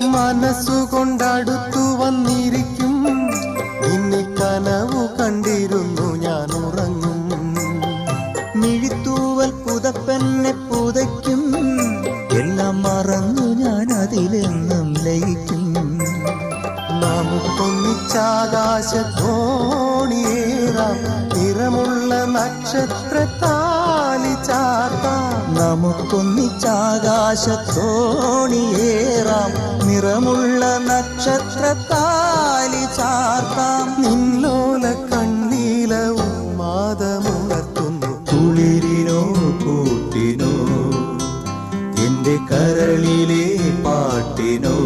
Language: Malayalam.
മനസ്സുകൊണ്ടടുത്തു വന്നിരിക്കും, നിന്നെ കനവു കണ്ടിരുന്നു ഞാൻ ഉറങ്ങും. മിഴിത്തൂവൽ പുതപ്പെന്നെ പുതയ്ക്കും, എല്ലാം മറന്നു ഞാൻ അതിലെന്നും ലയിക്കും. നമുക്കൊന്നിച്ചാകാശത്തോണിയേറാം, നിറമുള്ള നക്ഷത്രത്താലി ചാർത്താം. നമുക്കൊന്നിച്ചാകാശത്തോണിയേറാം, നിറമുള്ള നക്ഷത്രത്താലി ചാർത്താം. നിന്നോല കണ്ണീല ഉന്മാദമുണർത്തുന്നു, കുളിരിനോ കൂട്ടിനോ എന്റെ കരളിലെ പാട്ടിനോ